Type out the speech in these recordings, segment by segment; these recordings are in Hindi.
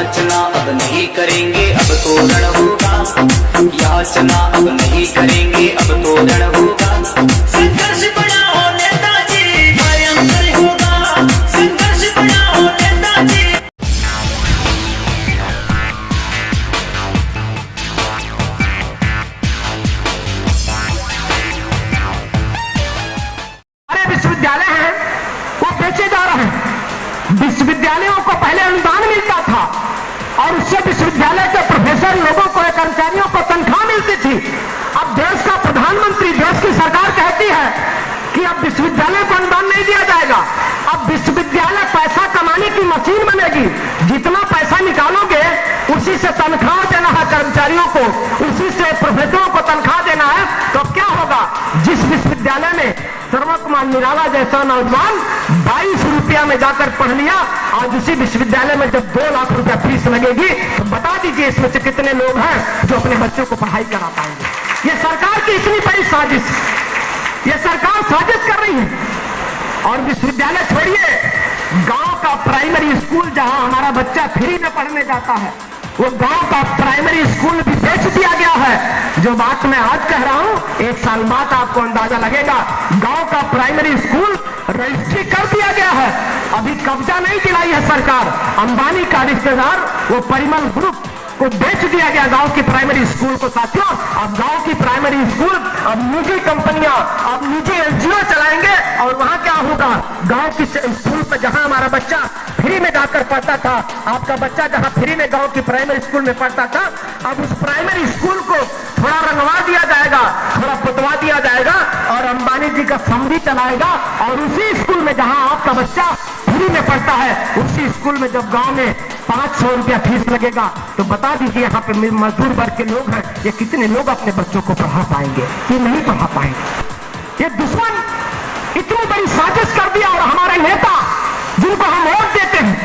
याचना अब नहीं करेंगे अब तो रण होगा, याचना अब नहीं करेंगे अब तो रण होगा। संघर्ष बढ़ाओ नेताजी भयंकर होगा, संघर्ष बढ़ाओ नेताजी। विश्वविद्यालय हैं वो बेचे जा रहे हैं। विश्वविद्यालयों को पहले अनुदान मिलता था और उससे विश्वविद्यालय के प्रोफेसर लोगों को, कर्मचारियों को तनख्वाह मिलती थी। अब देश का प्रधानमंत्री, देश की सरकार कहती है कि अब विश्वविद्यालय को अनुदान नहीं दिया जाएगा। अब विश्वविद्यालय पैसा कमाने की मशीन बनेगी। जितना पैसा निकालोगे उसी से तनख्वाह देना है कर्मचारियों को, उसी से प्रोफेसरों को तनख्वाह देना है। तो क्या होगा? जिस विश्वविद्यालय में श्रवण कुमार निराला जैसा नौजवान 22 रुपया में जाकर पढ़ लिया, आज उसी विश्वविद्यालय में जब 2 लाख रुपया फीस लगेगी, तो बता दीजिए इसमें से कितने लोग हैं जो अपने बच्चों को पढ़ाई करा पाएंगे। ये सरकार की इतनी बड़ी साजिश, ये सरकार साजिश कर रही है। और विश्वविद्यालय छोड़िए, गांव का प्राइमरी स्कूल जहां हमारा बच्चा फ्री में पढ़ने जाता है, वो गांव का प्राइमरी स्कूल भी बेच दिया गया है। जो बात मैं आज कह रहा हूं, 1 साल बाद आपको अंदाजा लगेगा। गांव का प्राइमरी स्कूल रजिस्ट्री कर दिया गया है, अभी कब्जा नहीं दिलाई है सरकार। अंबानी का रिश्तेदार वो परिमल ग्रुप को बेच दिया गया गांव की प्राइमरी स्कूल को। साथियों, अब गांव की प्राइमरी स्कूल अब निजी कंपनियां, अब निजी एनजीओ चलाएंगे। और वहां क्या होगा? गांव की स्कूल पर जहां हमारा बच्चा फ्री में जाकर पढ़ता था, आपका बच्चा जहां फ्री में गांव की प्राइमरी स्कूल में पढ़ता था, अब उस प्राइमरी स्कूल को थोड़ा रंगवा दिया जाएगा, थोड़ा पुतवा दिया जाएगा और अंबानी जी का समधी चलाएगा। और उसी स्कूल में जहां आपका बच्चा फ्री में पढ़ता है, उसी स्कूल में जब गांव में 500 रुपया फीस लगेगा, तो बता दीजिए यहाँ पे मजदूर वर्ग के लोग हैं, ये कितने लोग अपने बच्चों को पढ़ा पाएंगे? ये नहीं पढ़ा पाएंगे। ये दुश्मन इतनी बड़ी साजिश कर दिया। और हमारे नेता जिनको हम वोट देते हैं,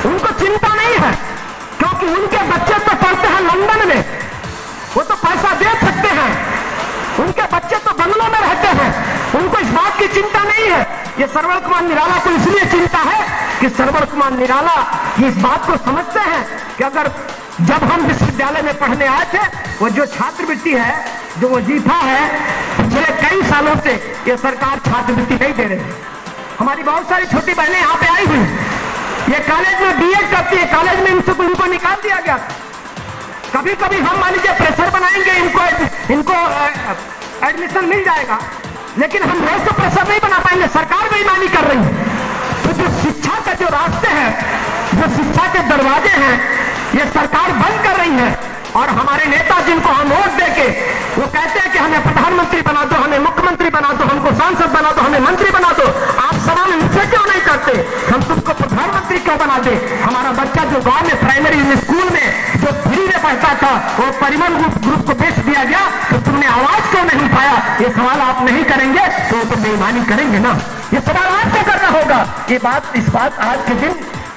उनको चिंता नहीं है, क्योंकि उनके बच्चे तो पढ़ते हैं लंदन में, वो तो पैसा दे सकते हैं, उनके बच्चे तो बंगलों में रहते हैं, उनको इस बात की चिंता नहीं है। ये श्रवण कुमार निराला को इसलिए चिंता है कि श्रवण कुमार निराला ये इस बात को समझते हैं कि अगर जब हम विश्वविद्यालय में पढ़ने आए थे, वो जो छात्रवृत्ति है, जो वजीफा है, पिछले कई सालों से ये सरकार छात्रवृत्ति नहीं दे रही है। हमारी बहुत सारी छोटी बहनें यहाँ पे आई हुई, ये कॉलेज में बीएड करती है, कॉलेज में इनसे उनको निकाल दिया गया। कभी कभी हम मान लीजिए प्रेशर बनाएंगे, इनको एडमिशन मिल जाएगा, लेकिन हम रोज तो प्रेशर नहीं बना पाएंगे। सरकार बेईमानी कर रही है। तो जो शिक्षा के जो रास्ते हैं, जो शिक्षा के दरवाजे हैं, ये सरकार बंद कर रही है। और हमारे नेता जिनको हम वोट देके वो कहते हैं कि हमें प्रधानमंत्री बना दो, हमें मुख्यमंत्री बना दो, हमको सांसद बना दो, हमें मंत्री बना दो। आप सवाल इनसे क्यों नहीं करते? हम तुमको प्रधानमंत्री क्यों बना दे? हमारा बच्चा जो गांव में प्राइमरी स्कूल में जो फ्री में पढ़ता था, वो परिमल ग्रुप को बेच दिया गया, तो तुमने आवाज क्यों नहीं उठाया? ये सवाल आप नहीं करेंगे तो बेईमानी करेंगे ना। ये सवाल आपको करना होगा। ये बात, इस बात आज के दिन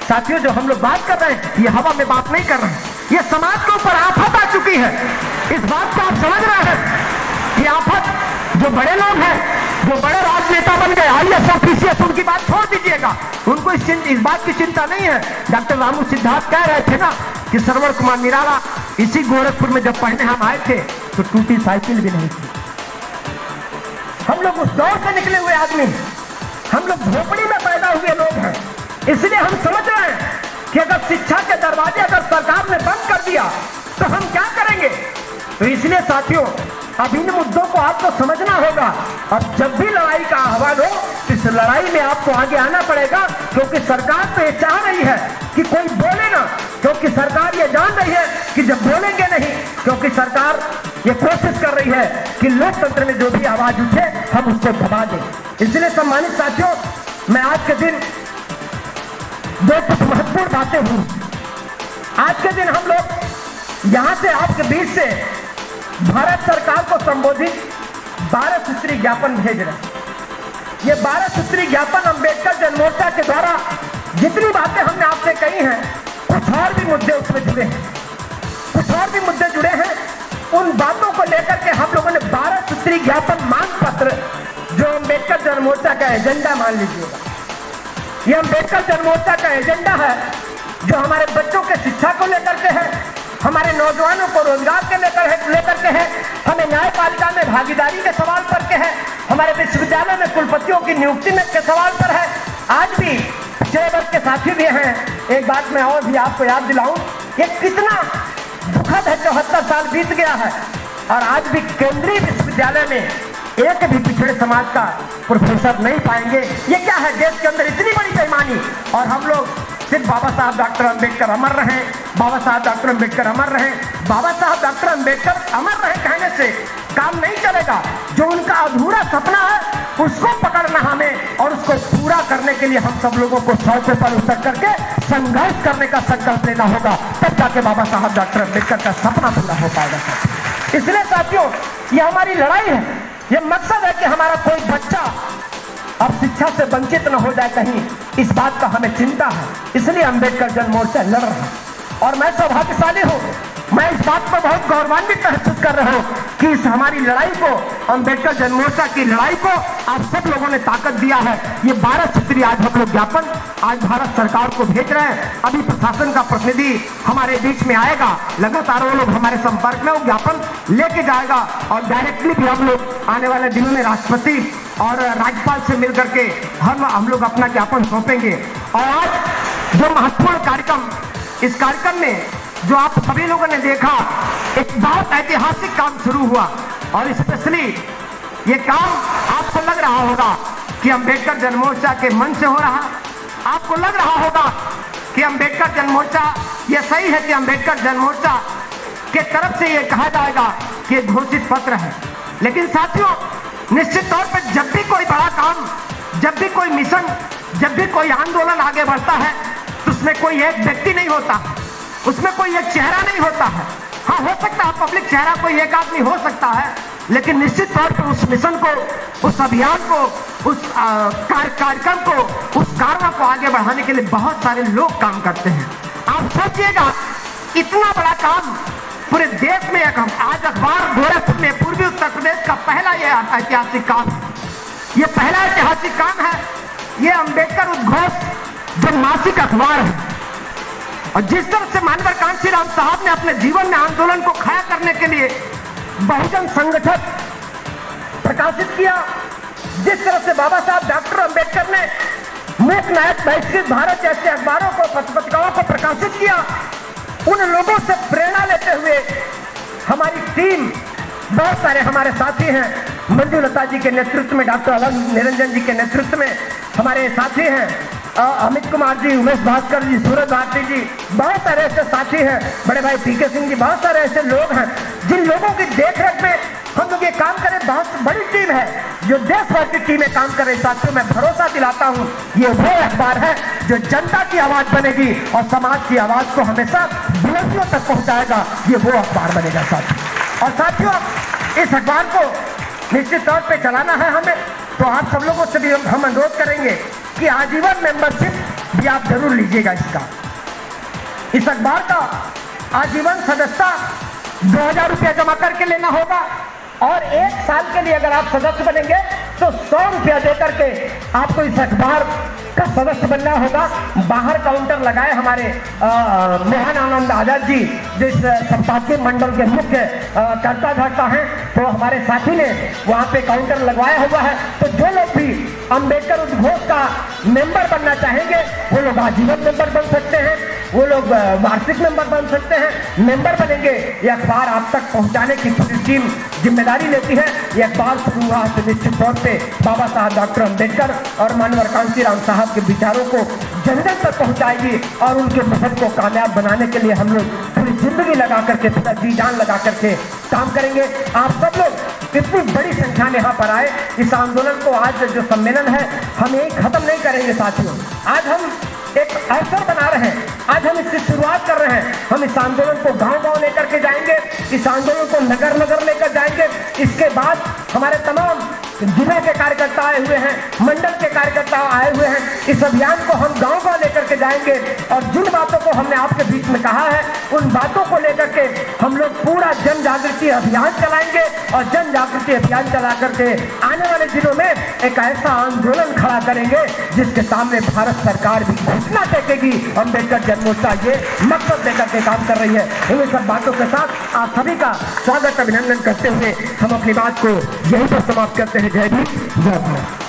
साथियों जो हम लोग बात कर रहे हैं, ये हवा में बात नहीं कर रहे हैं। ये समाज के ऊपर आफत आ चुकी है। इस बात को आप समझ रहे हैं? ये आफत जो बड़े लोग हैं, जो बड़े राजनेता बन गए, IAS ऑफिसर्स, उनकी बात छोड़ दीजिएगा। उनको इस बात की चिंता नहीं है। डॉक्टर रामू सिद्धार्थ कह रहे थे ना कि श्रवण कुमार निराला इसी गोरखपुर में जब पढ़ने हम आए थे तो टूटी साइकिल भी नहीं थी। हम लोग उस दौर से निकले हुए आदमी, हम लोग झोपड़ी में पैदा हुए लोग हैं। इसलिए हम समझ रहे हैं कि अगर शिक्षा के दरवाजे अगर सरकार ने बंद कर दिया तो हम क्या करेंगे। तो इसलिए साथियों, अब इन मुद्दों को आपको समझना होगा। और जब भी लड़ाई का आह्वान हो, इस लड़ाई में आपको आगे आना पड़ेगा, क्योंकि सरकार तो ये चाह रही है कि कोई बोले ना, क्योंकि सरकार ये जान रही है कि जब बोलेंगे नहीं, क्योंकि सरकार ये कोशिश कर रही है कि लोकतंत्र में जो भी आवाज उठे हम उसको दबा दें। इसलिए सम्मानित साथियों, मैं आज के दिन दो कुछ महत्वपूर्ण बातें हुई। आज के दिन हम लोग यहां से आपके बीच से भारत सरकार को संबोधित 12 सूत्री ज्ञापन भेज रहे हैं। ये 12 सूत्री ज्ञापन अंबेडकर जनमोर्चा के द्वारा जितनी बातें हमने आपसे कही हैं, कुछ और भी मुद्दे उसमें जुड़े हैं, कुछ और भी मुद्दे जुड़े हैं। उन बातों को लेकर के हम लोगों ने 12 सूत्री ज्ञापन मांग पत्र, जो अंबेडकर जनमोर्चा का एजेंडा मान लीजिएगा, ये अंबेडकर जनमोर्चा का एजेंडा है जो हमारे बच्चों के शिक्षा को लेकर के है, हमारे नौजवानों को रोजगार के लेकर के है, हमें न्यायपालिका में भागीदारी के सवाल पर के है, हमारे विश्वविद्यालय में कुलपतियों की नियुक्ति में के सवाल पर है। आज भी पिछड़े वर्ग के साथी भी हैं। एक बात मैं और भी आपको याद दिलाऊं, ये कितना दुखद है, 74 साल बीत गया है और आज भी केंद्रीय विश्वविद्यालय में एक भी पिछड़े समाज का प्रोफेसर नहीं पाएंगे। ये क्या है, देश के अंदर इतनी बड़ी बेईमानी, और हम लोग सिर्फ बाबा साहब डॉक्टर अंबेडकर अमर रहें, बाबा साहब डॉक्टर अंबेडकर अमर रहें, बाबा साहब डॉक्टर अंबेडकर अमर रहें कहने से काम नहीं चलेगा। जो उनका अधूरा सपना है उसको पकड़ना हमें, और उसको पूरा करने के लिए हम सब लोगों को सौंपे पर उतर करके संघर्ष करने का संकल्प लेना होगा, तब जाके बाबा साहब डॉक्टर अंबेडकर का सपना पूरा हो पाएगा। इसलिए साथियों, ये हमारी लड़ाई है, ये मकसद है कि हमारा कोई बच्चा अब शिक्षा से वंचित न हो जाए कहीं, इस बात का हमें चिंता है। इसलिए अंबेडकर जन मोर्चा लड़ रहा है और मैं सौभाग्यशाली हूँ, मैं इस बात पर बहुत गौरवान्वित महसूस कर रहा हूँ कि इस हमारी लड़ाई को, अंबेडकर जन मोर्चा की लड़ाई को आप सब लोगों ने ताकत दिया है। ये 12 सूत्री आज हम लोग ज्ञापन आज भारत सरकार को भेज रहे हैं। अभी प्रशासन का प्रतिनिधि हमारे बीच में आएगा, लगातार वो लोग हमारे संपर्क में, वो ज्ञापन लेके जाएगा और डायरेक्टली भी हम लोग आने वाले दिनों में राष्ट्रपति और राज्यपाल से मिलकर के हम लोग अपना ज्ञापन सौंपेंगे। और आज जो महत्वपूर्ण कार्यक्रम, इस कार्यक्रम में जो आप सभी लोगों ने देखा, एक बहुत ऐतिहासिक काम शुरू हुआ और स्पेशली ये काम आपको लग रहा होगा कि अंबेडकर जन मोर्चा के मन से हो रहा, आपको लग रहा होगा कि अंबेडकर जन मोर्चा, ये सही है कि अंबेडकर जन मोर्चा के तरफ से ये कहा जाएगा कि ये घोषित पत्र है। लेकिन साथियों, निश्चित तौर पर जब भी कोई बड़ा काम, जब भी कोई मिशन, जब भी कोई आंदोलन आगे बढ़ता है तो उसमें कोई एक व्यक्ति नहीं होता, उसमें कोई एक चेहरा नहीं होता है। हाँ, हो सकता है पब्लिक चेहरा कोई एक आदमी हो सकता है, लेकिन निश्चित तौर पर उस मिशन को, उस अभियान को, उस कार्यक्रम को, उस कार्य को आगे बढ़ाने के लिए बहुत सारे लोग काम करते हैं। आप सोचिएगा, इतना बड़ा काम पूरे देश में आज अखबार गोरखपुर में पूर्वी उत्तर प्रदेश का पहला यह ऐतिहासिक काम है। ये पहला ऐतिहासिक काम है। ये अंबेडकर उद्घोष जो मासिक अखबार है, और जिस तरह से मानवर कांशीराम साहब ने अपने जीवन में आंदोलन को खड़ा करने के लिए बहुजन संगठन प्रकाशित किया, जिस तरह से बाबा साहब डॉक्टर अंबेडकर ने मूक नायक बहिष्कृत भारत जैसे अखबारों को, पत्रिकाओं को प्रकाशित किया, उन लोगों से प्रेरणा लेते हुए हमारी टीम, बहुत सारे हमारे साथी हैं, मंजू लता जी के नेतृत्व में, डॉक्टर अलग निरंजन जी के नेतृत्व में हमारे साथी हैं, अमित कुमार जी, उमेश भास्कर जी, सूरज भारती जी, बहुत सारे ऐसे साथी हैं, बड़े भाई पीके सिंह जी, बहुत सारे ऐसे लोग हैं जिन लोगों की देखरेख में हम लोग ये काम करें। बहुत बड़ी टीम है जो देश भर की टीमें काम कर रही। साथियों, मैं भरोसा दिलाता हूँ ये वो अखबार है जो जनता की आवाज बनेगी और समाज की आवाज को हमेशा बुलंदियों तक पहुंचाएगा। ये वो अखबार बनेगा साथियों। और साथियों, इस अखबार को निश्चित तौर पे चलाना है हमें, तो आप सब लोगों से भी हम अनुरोध करेंगे कि आजीवन मेंबरशिप भी आप जरूर लीजिएगा। इस अखबार का आजीवन सदस्यता 2000 रुपया जमा करके लेना होगा, और 1 साल के लिए अगर आप सदस्य बनेंगे तो 100 रुपया देकर के आपको इस अखबार का सदस्य बनना होगा। बाहर काउंटर लगाए हमारे मोहन आनंद आजाद जी, जिस संपादकीय मंडल के मुख्य कर्ता धर्ता हैं, तो हमारे साथी ने वहाँ पे काउंटर लगवाया हुआ है। तो जो लोग भी अंबेडकर उद्घोष का मेंबर बनना चाहेंगे वो लोग आजीवन मेंबर बन सकते हैं, वो लोग वार्षिक मेंबर बन सकते हैं। मेंबर बनेंगे, ये अखबार आप तक पहुंचाने की पूरी टीम जिम्मेदारी लेती है। ये अखबार शुरू हुआ तो निश्चित तौर पे बाबा साहब डॉक्टर अंबेडकर और मानवर कांशीराम साहब के विचारों को जन जन तक पहुंचाएगी, और उनके मिशन को कामयाब बनाने के लिए हम लोग पूरी जिंदगी लगा करके, पूरा जी जान लगा करके काम करेंगे। आप सब लोग इतनी बड़ी संख्या में यहाँ पर आए। इस आंदोलन को, आज जो सम्मेलन है, हम यही खत्म नहीं करेंगे साथियों। आज हम एक अवसर बना रहे हैं, आज हम इसकी शुरुआत कर रहे हैं। हम इस आंदोलन को गांव-गांव लेकर के जाएंगे, इस आंदोलन को नगर-नगर लेकर जाएंगे। इसके बाद हमारे तमाम जिले के कार्यकर्ता आए हुए हैं, मंडल के कार्यकर्ता आए हुए हैं। इस अभियान को हम गांव-गांव लेकर लेकर के जाएंगे और जिन बातों को हमने आपके बीच में कहा है उन बातों को लेकर के हम लोग पूरा जन जागृति अभियान चलाएंगे और जन जागृति अभियान चला करके आने वाले दिनों में एक ऐसा आंदोलन खड़ा करेंगे जिसके सामने भारत सरकार भी घुटना टेकेगी। अम्बेडकर जनमोर्चा ये मकसद लेकर के काम कर रही है। इन सब बातों के साथ आप सभी का स्वागत अभिनंदन करते हुए हम अपनी बात को यहीं पर समाप्त करते हैं। जय भीम, जय भारत।